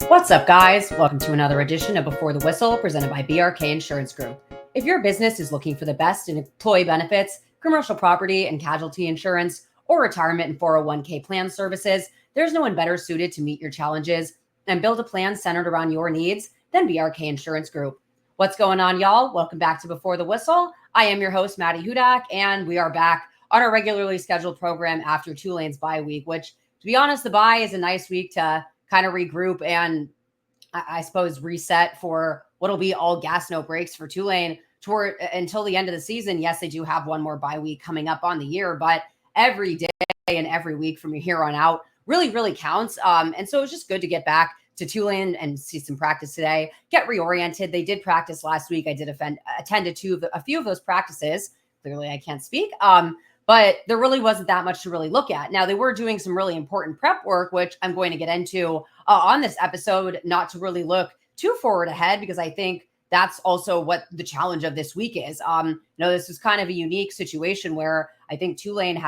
What's up, guys? Welcome to another edition of Before the Whistle, presented by BRK Insurance Group. If your business is looking for the best in employee benefits, commercial property and casualty insurance, or retirement and 401k plan services, there's no one better suited to meet your challenges and build a plan centered around your needs than BRK Insurance Group. What's going on, y'all? Welcome back to Before the Whistle. I am your host, Maddy, and we are back on our regularly scheduled program after Tulane's bye week, which, to be honest, the bye is a nice week to kind of regroup and I suppose reset for what'll be all gas, no breaks for Tulane toward until the end of the season. Yes, they do have one more bye week coming up on the year, but every day and every week from here on out really counts. And so it's just good to get back to Tulane and see some practice today, get reoriented. They did practice last week. I did attend to a few of those practices. Clearly I can't speak. But there really wasn't that much to really look at. Now, they were doing some really important prep work, which I'm going to get into on this episode, not to really look too forward ahead, because I think that's also what the challenge of this week is. This is kind of a unique situation where I think Tulane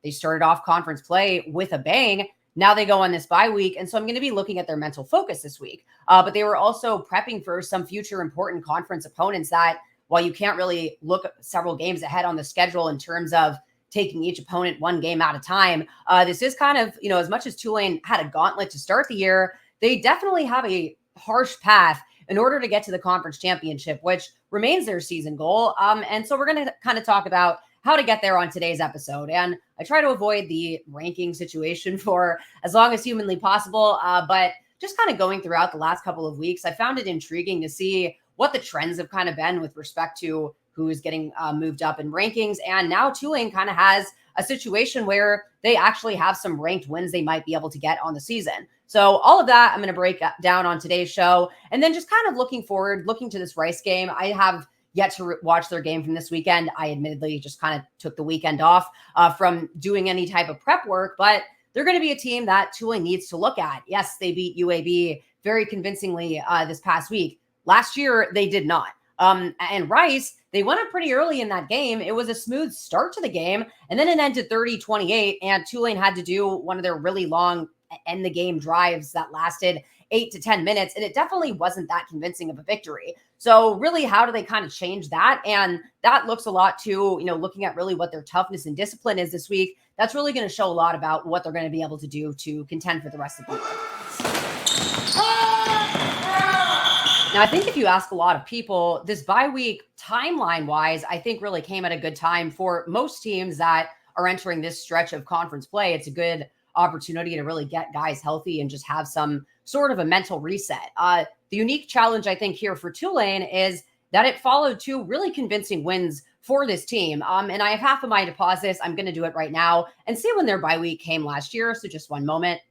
they started off conference play with a bang. Now they go on this bye week. And so I'm going to be looking at their mental focus this week. But they were also prepping for some future important conference opponents that, while you can't really look several games ahead on the schedule in terms of taking each opponent one game at a time. This is kind of, as much as Tulane had a gauntlet to start the year, they definitely have a harsh path in order to get to the conference championship, which remains their season goal. And so we're going to kind of talk about how to get there on today's episode. And I try to avoid the ranking situation for as long as humanly possible. But just kind of going throughout the last couple of weeks, I found it intriguing to see what the trends have kind of been with respect to who is getting moved up in rankings. And now Tulane kind of has a situation where they actually have some ranked wins they might be able to get on the season. So all of that I'm going to break down on today's show. And then just kind of looking forward, looking to this Rice game. I have yet to watch their game from this weekend. I admittedly just kind of took the weekend off from doing any type of prep work, but they're going to be a team that Tulane needs to look at. Yes, they beat UAB very convincingly this past week. Last year, they did not. And Rice, they won it pretty early in that game. It was a smooth start to the game, and then it ended 30-28, and Tulane had to do one of their really long end the game drives that lasted 8 to 10 minutes, and it definitely wasn't that convincing of a victory. So really, how do they kind of change that? And that looks a lot to, looking at really what their toughness and discipline is this week. That's really going to show a lot about what they're going to be able to do to contend for the rest of the year. Now, I think if you ask a lot of people, this bye week timeline-wise, I think really came at a good time for most teams that are entering this stretch of conference play. It's a good opportunity to really get guys healthy and just have some sort of a mental reset. The unique challenge, I think, here for Tulane is that it followed two really convincing wins for this team. And I have half of my deposits. I'm going to do it right now and see when their bye week came last year. So just one moment.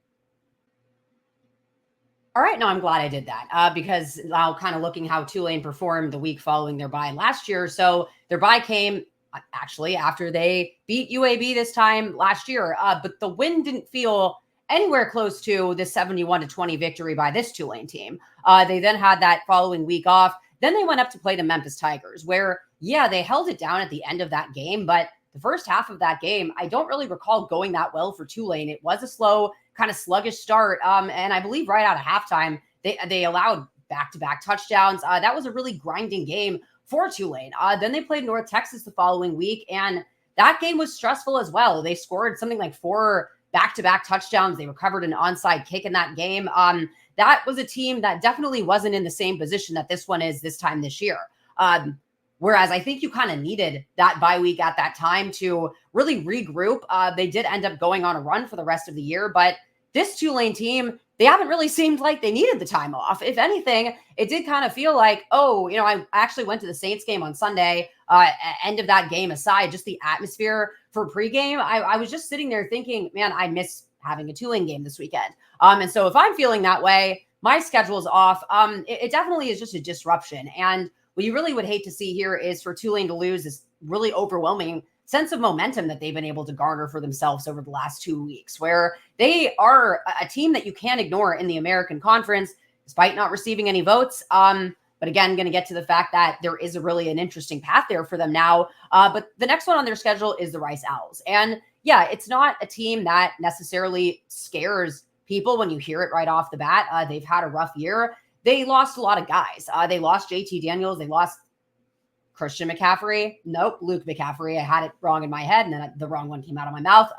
All right, no, I'm glad I did that because now kind of looking how Tulane performed the week following their bye last year. So their bye came actually after they beat UAB this time last year, but the win didn't feel anywhere close to the 71-20 victory by this Tulane team. They then had that following week off. Then they went up to play the Memphis Tigers, where, they held it down at the end of that game, but the first half of that game, I don't really recall going that well for Tulane. It was a slow, kind of sluggish start. And I believe right out of halftime, they allowed back-to-back touchdowns. That was a really grinding game for Tulane. Then they played North Texas the following week, and that game was stressful as well. They scored something like 4 back-to-back touchdowns. They recovered an onside kick in that game. That was a team that definitely wasn't in the same position that this one is this time this year. Whereas I think you kind of needed that bye week at that time to really regroup. They did end up going on a run for the rest of the year, but this Tulane team, they haven't really seemed like they needed the time off. If anything, it did kind of feel like, I actually went to the Saints game on Sunday, end of that game aside, just the atmosphere for pregame. I was just sitting there thinking, man, I miss having a Tulane game this weekend. And so if I'm feeling that way, my schedule's off. It definitely is just a disruption. And what you really would hate to see here is for Tulane to lose this really overwhelming sense of momentum that they've been able to garner for themselves over the last 2 weeks, where they are a team that you can't ignore in the American Conference, despite not receiving any votes. But again, going to get to the fact that there is an interesting path there for them now. But the next one on their schedule is the Rice Owls. And yeah, it's not a team that necessarily scares people when you hear it right off the bat. They've had a rough year. They lost a lot of guys. They lost JT Daniels. They lost Christian McCaffrey. Nope, Luke McCaffrey. I had it wrong in my head, and then the wrong one came out of my mouth.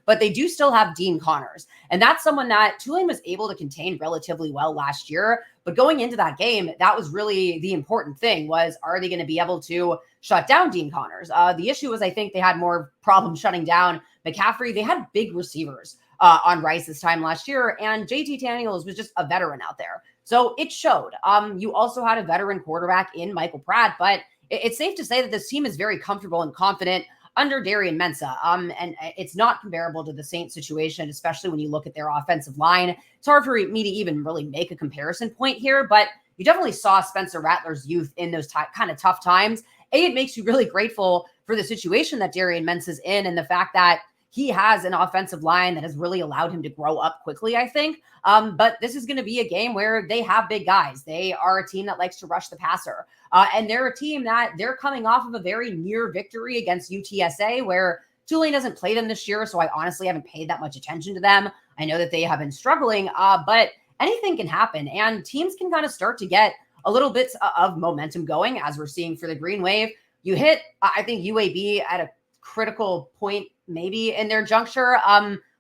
But they do still have Dean Connors. And that's someone that Tulane was able to contain relatively well last year. But going into that game, that was really the important thing was, are they going to be able to shut down Dean Connors? The issue was, I think they had more problems shutting down McCaffrey. They had big receivers on Rice this time last year, and JT Daniels was just a veteran out there. So it showed. You also had a veteran quarterback in Michael Pratt, but it's safe to say that this team is very comfortable and confident under Darian Mensah. And it's not comparable to the Saints situation, especially when you look at their offensive line. It's hard for me to even really make a comparison point here, but you definitely saw Spencer Rattler's youth in those kind of tough times. It makes you really grateful for the situation that Darian Mensah's in and the fact that he has an offensive line that has really allowed him to grow up quickly, I think. But this is going to be a game where they have big guys. They are a team that likes to rush the passer. And they're a team that they're coming off of a very near victory against UTSA, where Tulane doesn't play them this year. So I honestly haven't paid that much attention to them. I know that they have been struggling, but anything can happen. And teams can kind of start to get a little bit of momentum going, as we're seeing for the Green Wave. You hit, I think, UAB at a critical point maybe in their juncture.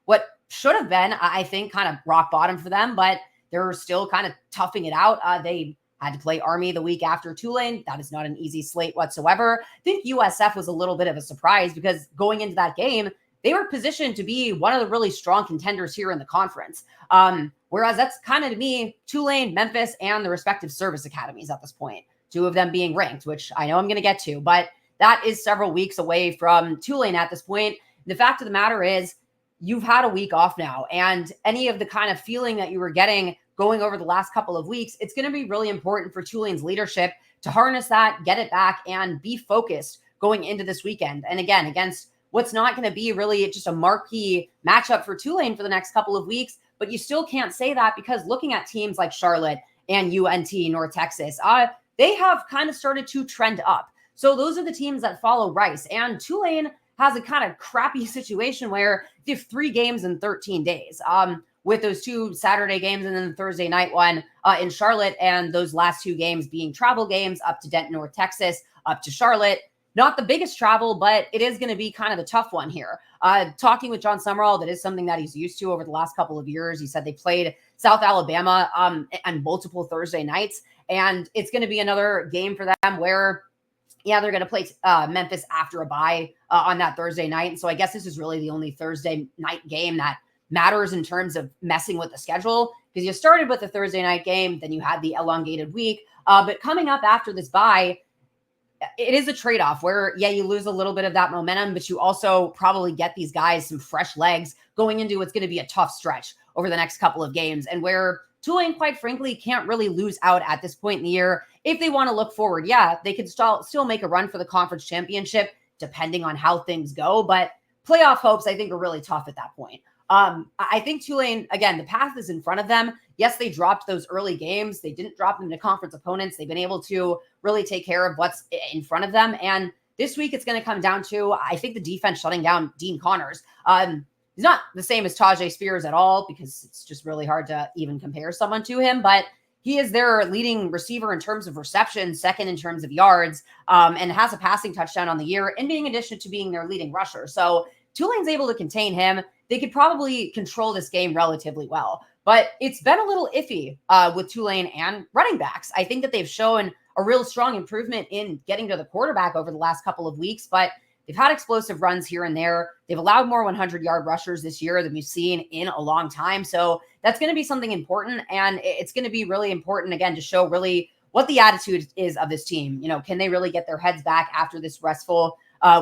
What should have been, I think, kind of rock bottom for them, but they're still kind of toughing it out. They had to play Army the week after Tulane. That is not an easy slate whatsoever. I think USF was a little bit of a surprise because going into that game, they were positioned to be one of the really strong contenders here in the conference. Whereas that's kind of, to me, Tulane, Memphis, and the respective service academies at this point, two of them being ranked, which I know I'm going to get to, but that is several weeks away from Tulane at this point. The fact of the matter is, you've had a week off now, and any of the kind of feeling that you were getting going over the last couple of weeks, it's going to be really important for Tulane's leadership to harness that, get it back, and be focused going into this weekend. And again, against what's not going to be really just a marquee matchup for Tulane for the next couple of weeks, but you still can't say that because looking at teams like Charlotte and UNT, North Texas, they have kind of started to trend up. So those are the teams that follow Rice, and Tulane has a kind of crappy situation where they have 3 games in 13 days with those 2 Saturday games and then the Thursday night one in Charlotte, and those last 2 games being travel games up to Denton, North Texas, up to Charlotte. Not the biggest travel, but it is going to be kind of a tough one here. Talking with John Summerall, that is something that he's used to over the last couple of years. He said they played South Alabama on multiple Thursday nights, and it's going to be another game for them where they're going to play Memphis after a bye on that Thursday night. And so I guess this is really the only Thursday night game that matters in terms of messing with the schedule, because you started with the Thursday night game, then you had the elongated week. But coming up after this bye, it is a trade-off where, you lose a little bit of that momentum, but you also probably get these guys some fresh legs going into what's going to be a tough stretch over the next couple of games, and where Tulane, quite frankly, can't really lose out at this point in the year. If they want to look forward, they could still make a run for the conference championship, depending on how things go. But playoff hopes, I think, are really tough at that point. I think Tulane, again, the path is in front of them. Yes, they dropped those early games. They didn't drop them to conference opponents. They've been able to really take care of what's in front of them. And this week, it's going to come down to, I think, the defense shutting down Dean Connors. He's not the same as Tajay Spears at all, because it's just really hard to even compare someone to him, but he is their leading receiver in terms of receptions, second in terms of yards, and has a passing touchdown on the year, and being in addition to being their leading rusher. So Tulane's able to contain him. They could probably control this game relatively well, but it's been a little iffy with Tulane and running backs. I think that they've shown a real strong improvement in getting to the quarterback over the last couple of weeks, but they've had explosive runs here and there. They've allowed more 100-yard rushers this year than we've seen in a long time. So that's going to be something important. And it's going to be really important, again, to show really what the attitude is of this team. Can they really get their heads back after this restful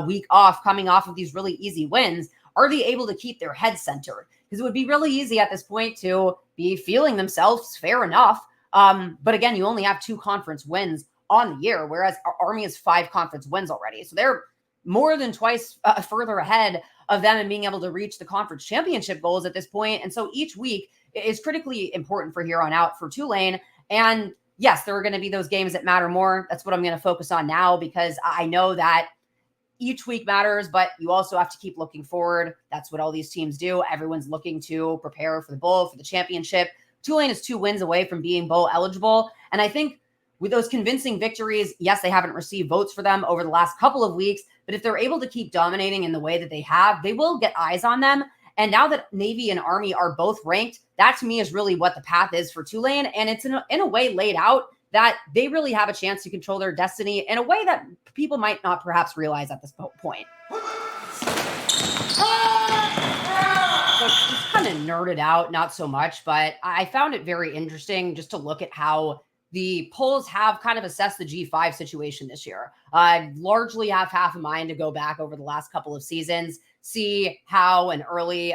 week off, coming off of these really easy wins? Are they able to keep their heads centered? Because it would be really easy at this point to be feeling themselves fair enough. But again, you only have 2 conference wins on the year, whereas Army has 5 conference wins already. So they're more than twice further ahead of them and being able to reach the conference championship goals at this point. And so each week is critically important for here on out for Tulane. And yes, there are going to be those games that matter more. That's what I'm going to focus on now, because I know that each week matters, but you also have to keep looking forward. That's what all these teams do. Everyone's looking to prepare for the bowl, for the championship. Tulane is 2 wins away from being bowl eligible. And I think with those convincing victories, yes, they haven't received votes for them over the last couple of weeks, but if they're able to keep dominating in the way that they have, they will get eyes on them. And now that Navy and Army are both ranked, that to me is really what the path is for Tulane. And it's in a way laid out that they really have a chance to control their destiny in a way that people might not perhaps realize at this point. So just kind of nerded out, not so much, but I found it very interesting just to look at how the polls have kind of assessed the G5 situation this year. I largely have half a mind to go back over the last couple of seasons, see how an early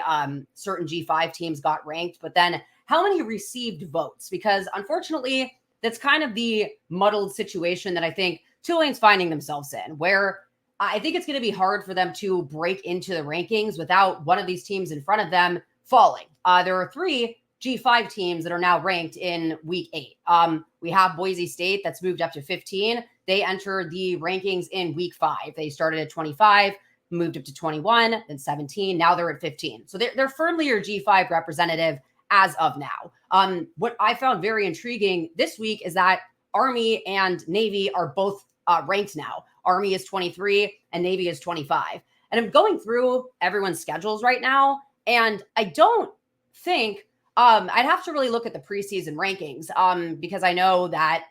certain G5 teams got ranked, but then how many received votes, because unfortunately, that's kind of the muddled situation that I think Tulane's finding themselves in, where I think it's going to be hard for them to break into the rankings without one of these teams in front of them falling. There are 3 G5 teams that are now ranked in week 8. We have Boise State that's moved up to 15. They entered the rankings in week 5. They started at 25, moved up to 21, then 17. Now they're at 15. So they're firmly your G5 representative as of now. What I found very intriguing this week is that Army and Navy are both ranked now. Army is 23 and Navy is 25. And I'm going through everyone's schedules right now, and I don't think I'd have to really look at the preseason rankings because I know that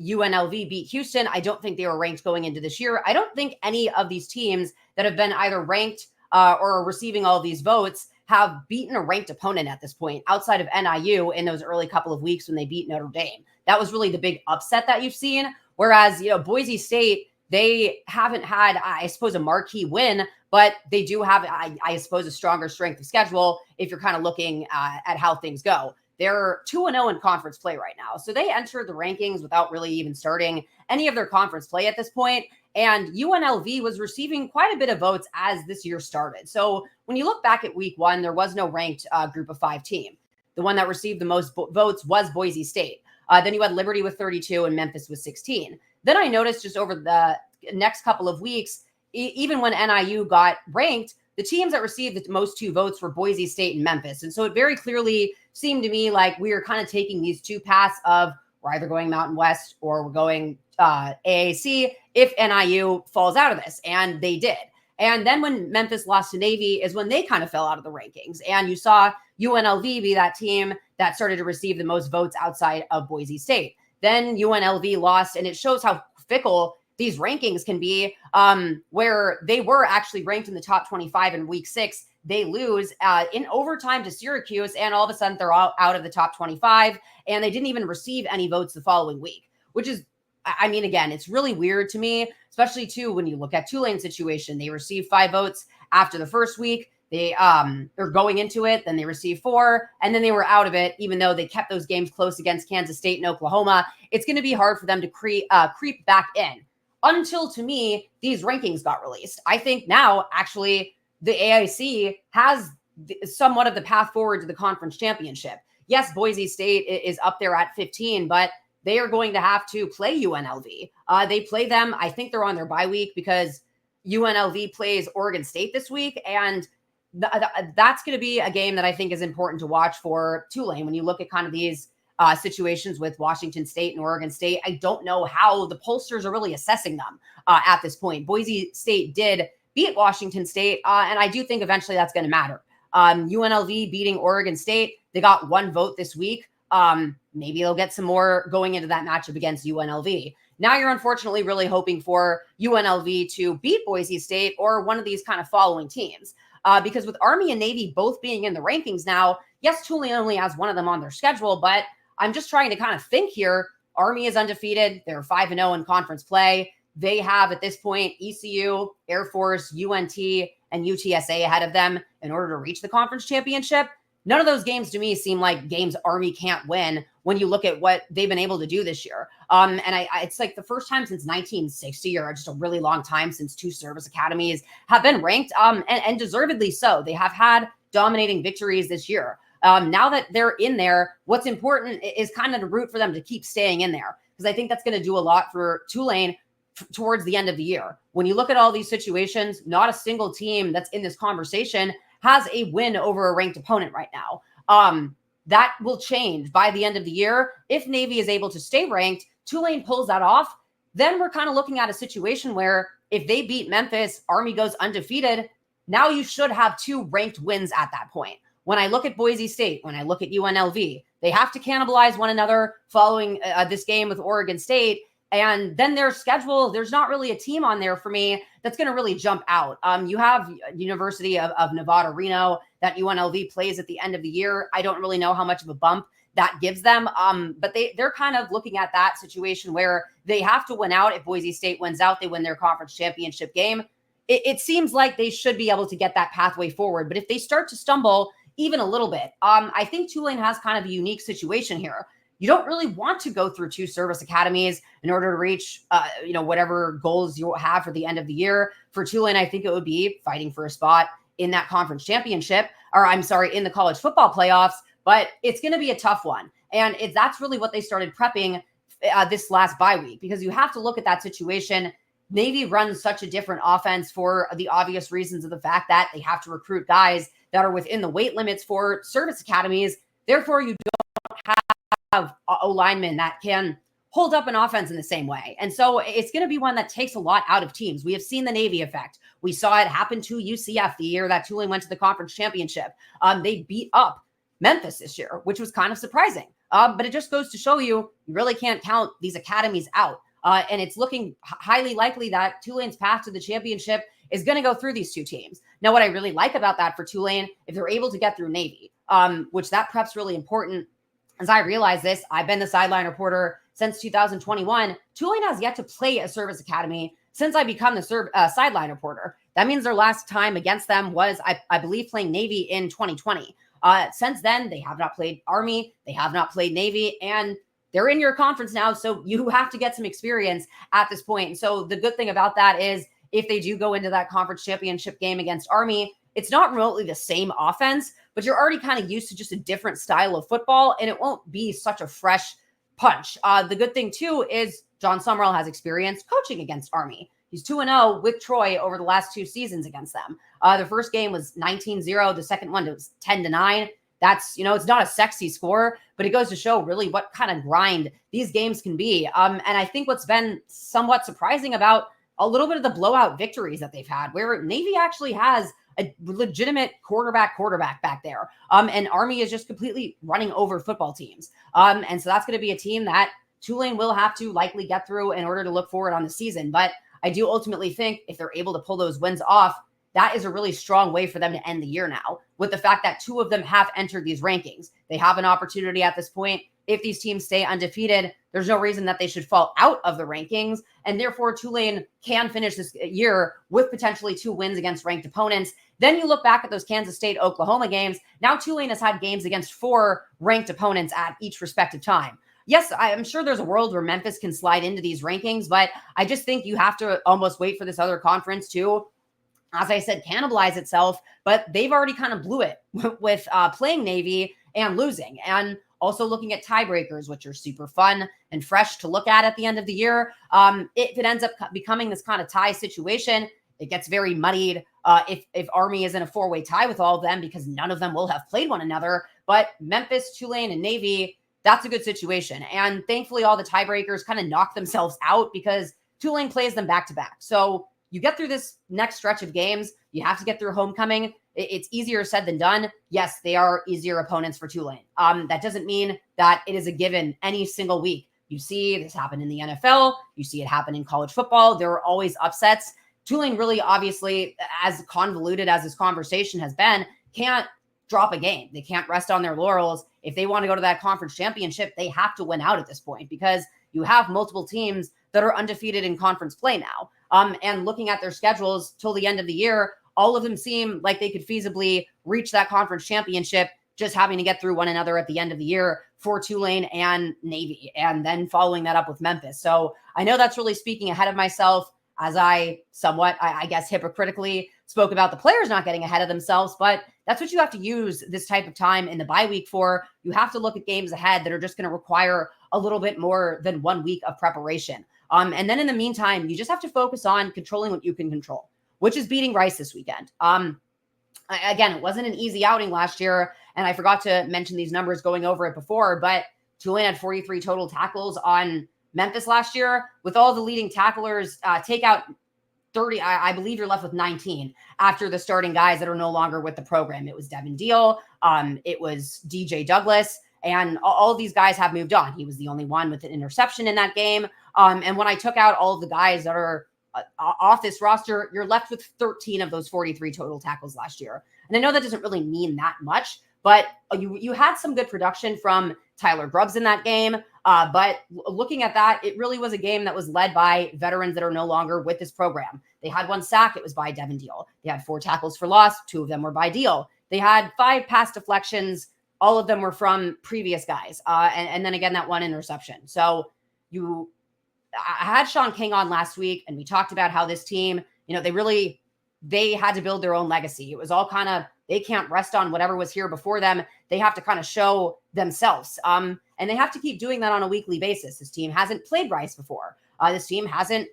UNLV beat Houston. I don't think they were ranked going into this year. I don't think any of these teams that have been either ranked or are receiving all these votes have beaten a ranked opponent at this point outside of NIU in those early couple of weeks when they beat Notre Dame. That was really the big upset that you've seen. Whereas, Boise State, they haven't had, I suppose, a marquee win, but they do have, I suppose, a stronger strength of schedule if you're kind of looking at how things go. They're 2-0 in conference play right now. So they entered the rankings without really even starting any of their conference play at this point. And UNLV was receiving quite a bit of votes as this year started. So when you look back at week 1, there was no ranked group of 5 team. The one that received the most votes was Boise State. Then you had Liberty with 32 and Memphis with 16. Then I noticed just over the next couple of weeks, even when NIU got ranked, the teams that received the most 2 votes were Boise State and Memphis. And so it very clearly seemed to me like we were kind of taking these 2 paths of we're either going Mountain West or we're going AAC if NIU falls out of this. And they did. And then when Memphis lost to Navy is when they kind of fell out of the rankings. And you saw UNLV be that team that started to receive the most votes outside of Boise State. Then UNLV lost, and it shows how fickle these rankings can be, where they were actually ranked in the top 25 in week 6. They lose in overtime to Syracuse, and all of a sudden they're out of the top 25, and they didn't even receive any votes the following week, which is, I mean, again, it's really weird to me, especially too when you look at Tulane's situation. They received 5 votes after the first week. They're going into it, then they received 4, and then they were out of it, even though they kept those games close against Kansas State and Oklahoma. It's going to be hard for them to creep back in until, to me, these rankings got released. I think now, actually, the AIC has somewhat of the path forward to the conference championship. Yes, Boise State is up there at 15, but they are going to have to play UNLV. They play them. I think they're on their bye week because UNLV plays Oregon State this week, and that's going to be a game that I think is important to watch for Tulane. When you look at kind of these situations with Washington State and Oregon State, I don't know how the pollsters are really assessing them at this point. Boise State did beat Washington State, and I do think eventually that's going to matter. UNLV beating Oregon State, they got 1 vote this week. Maybe they'll get some more going into that matchup against UNLV. Now you're unfortunately really hoping for UNLV to beat Boise State or one of these kind of following teams. Because with Army and Navy both being in the rankings now, yes, Tulane only has one of them on their schedule, but I'm just trying to kind of think here. Army is undefeated. They're 5-0 in conference play. They have at this point ECU, Air Force, UNT, and UTSA ahead of them in order to reach the conference championship. None of those games to me seem like games Army can't win when you look at what they've been able to do this year. And it's like the first time since 1960, or just a really long time since 2 service academies have been ranked, and deservedly so. They have had dominating victories this year. Now that they're in there, what's important is kind of to root for them to keep staying in there, because I think that's going to do a lot for Tulane. towards the end of the year. When you look at all these situations, not a single team that's in this conversation has a win over a ranked opponent right now. That will change by the end of the year. If Navy is able to stay ranked, Tulane pulls that off, then we're kind of looking at a situation where if they beat Memphis, Army goes undefeated. Now you should have 2 ranked wins at that point. When I look at Boise State, when I look at UNLV, they have to cannibalize one another following this game with Oregon State. And then their schedule, there's not really a team on there for me that's going to really jump out. You have University of Nevada, Reno, that UNLV plays at the end of the year. I don't really know how much of a bump that gives them. But they're kind of looking at that situation where they have to win out. If Boise State wins out, they win their conference championship game. It seems like they should be able to get that pathway forward. But if they start to stumble even a little bit, I think Tulane has kind of a unique situation here. You don't really want to go through 2 service academies in order to reach, whatever goals you have for the end of the year. For Tulane, I think it would be fighting for a spot in that conference championship, in the college football playoffs. But it's going to be a tough one. And that's really what they started prepping this last bye week, because you have to look at that situation. Navy runs such a different offense for the obvious reasons of the fact that they have to recruit guys that are within the weight limits for service academies. Therefore, you don't have O-linemen that can hold up an offense in the same way. And so it's going to be one that takes a lot out of teams. We have seen the Navy effect. We saw it happen to UCF the year that Tulane went to the conference championship. They beat up Memphis this year, which was kind of surprising. But it just goes to show you really can't count these academies out. And it's looking highly likely that Tulane's path to the championship is going to go through these 2 teams. Now, what I really like about that for Tulane, if they're able to get through Navy, which that prep's really important. As I realize this, I've been the sideline reporter since 2021. Tulane has yet to play a service academy since I become the sideline reporter. That means their last time against them was, I believe, playing Navy in 2020. Since then, they have not played Army. They have not played Navy. And they're in your conference now, so you have to get some experience at this point. And so the good thing about that is if they do go into that conference championship game against Army, it's not remotely the same offense, but you're already kind of used to just a different style of football, and it won't be such a fresh punch. The good thing, too, is John Summerall has experience coaching against Army. He's 2-0 with Troy over the last 2 seasons against them. The first game was 19-0. The second one was 10-9. That's, it's not a sexy score, but it goes to show really what kind of grind these games can be. And I think what's been somewhat surprising about a little bit of the blowout victories that they've had, where Navy actually has a legitimate quarterback back there. And Army is just completely running over football teams. And so that's going to be a team that Tulane will have to likely get through in order to look forward on the season. But I do ultimately think if they're able to pull those wins off, that is a really strong way for them to end the year now, with the fact that 2 of them have entered these rankings. They have an opportunity at this point. If these teams stay undefeated, there's no reason that they should fall out of the rankings. And therefore, Tulane can finish this year with potentially 2 wins against ranked opponents. Then you look back at those Kansas State, Oklahoma games. Now Tulane has had games against 4 ranked opponents at each respective time. Yes, I'm sure there's a world where Memphis can slide into these rankings, but I just think you have to almost wait for this other conference to, as I said, cannibalize itself. But they've already kind of blew it with playing Navy and losing. And also looking at tiebreakers, which are super fun and fresh to look at the end of the year. If it ends up becoming this kind of tie situation, it gets very muddied if Army is in a 4-way tie with all of them, because none of them will have played one another. But Memphis, Tulane, and Navy, that's a good situation. And thankfully, all the tiebreakers kind of knock themselves out because Tulane plays them back to back. So you get through this next stretch of games. You have to get through homecoming. It's easier said than done. Yes, they are easier opponents for Tulane. That doesn't mean that it is a given any single week. You see this happen in the NFL. You see it happen in college football. There are always upsets. Tulane really, obviously, as convoluted as this conversation has been, can't drop a game. They can't rest on their laurels. If they want to go to that conference championship, they have to win out at this point, because you have multiple teams that are undefeated in conference play now. And looking at their schedules till the end of the year, all of them seem like they could feasibly reach that conference championship, just having to get through one another at the end of the year for Tulane and Navy, and then following that up with Memphis. So I know that's really speaking ahead of myself, as I somewhat, I guess, hypocritically spoke about the players not getting ahead of themselves, but that's what you have to use this type of time in the bye week for. You have to look at games ahead that are just going to require a little bit more than 1 week of preparation. And then in the meantime, you just have to focus on controlling what you can control, which is beating Rice this weekend. Again, it wasn't an easy outing last year, and I forgot to mention these numbers going over it before, but Tulane had 43 total tackles on Memphis last year. With all the leading tacklers, take out 30, I believe you're left with 19 after the starting guys that are no longer with the program. It was Devin Deal, it was DJ Douglas, and all of these guys have moved on. He was the only one with an interception in that game. And when I took out all of the guys that are off this roster, you're left with 13 of those 43 total tackles last year. And I know that doesn't really mean that much, but you had some good production from Tyler Grubbs in that game. But looking at that, it really was a game that was led by veterans that are no longer with this program. They had 1 sack. It was by Devin Deal. They had 4 tackles for loss. 2 of them were by Deal. They had 5 pass deflections. All of them were from previous guys. And then again, that 1 interception. So I had Sean King on last week, and we talked about how this team, they had to build their own legacy. It was all kind of, they can't rest on whatever was here before them. They have to kind of show themselves. And they have to keep doing that on a weekly basis. This team hasn't played Rice before. This team hasn't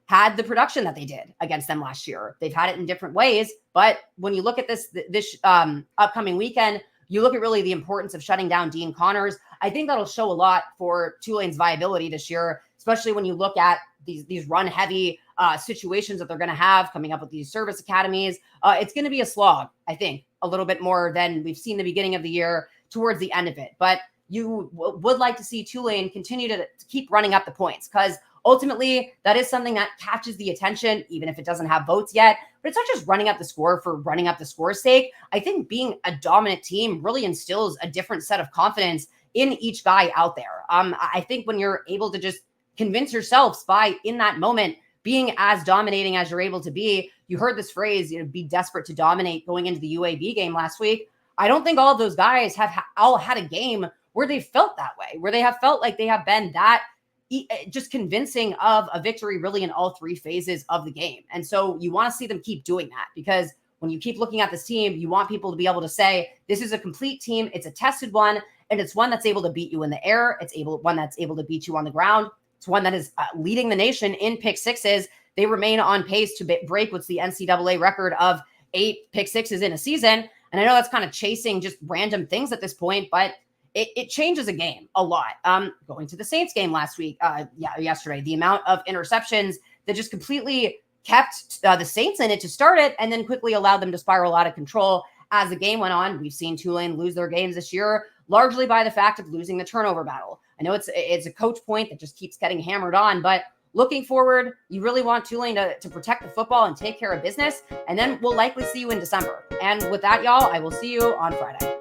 had the production that they did against them last year. They've had it in different ways. But when you look at this upcoming weekend, you look at really the importance of shutting down Dean Connors. I think that'll show a lot for Tulane's viability this year, especially when you look at these run-heavy situations that they're going to have coming up with these service academies. It's going to be a slog, I think, a little bit more than we've seen the beginning of the year towards the end of it. But you would like to see Tulane continue to keep running up the points, because ultimately that is something that catches the attention, even if it doesn't have votes yet. But it's not just running up the score for running up the score's sake. I think being a dominant team really instills a different set of confidence in each guy out there. I think when you're able to just convince yourselves by, in that moment, being as dominating as you're able to be. You heard this phrase, be desperate to dominate going into the UAB game last week. I don't think all of those guys have all had a game where they felt that way, where they have felt like they have been that just convincing of a victory really in all 3 phases of the game. And so you want to see them keep doing that, because when you keep looking at this team, you want people to be able to say, this is a complete team. It's a tested one, and it's one that's able to beat you in the air. It's one that's able to beat you on the ground. It's one that is leading the nation in pick sixes. They remain on pace to break what's the NCAA record of 8 pick sixes in a season. And I know that's kind of chasing just random things at this point, but it changes a game a lot. Going to the Saints game last week, yesterday, the amount of interceptions that just completely kept the Saints in it to start it, and then quickly allowed them to spiral out of control as the game went on. We've seen Tulane lose their games this year, largely by the fact of losing the turnover battle. I know it's a coach point that just keeps getting hammered on, but looking forward, you really want Tulane to protect the football and take care of business, and then we'll likely see you in December. And with that, y'all, I will see you on Friday.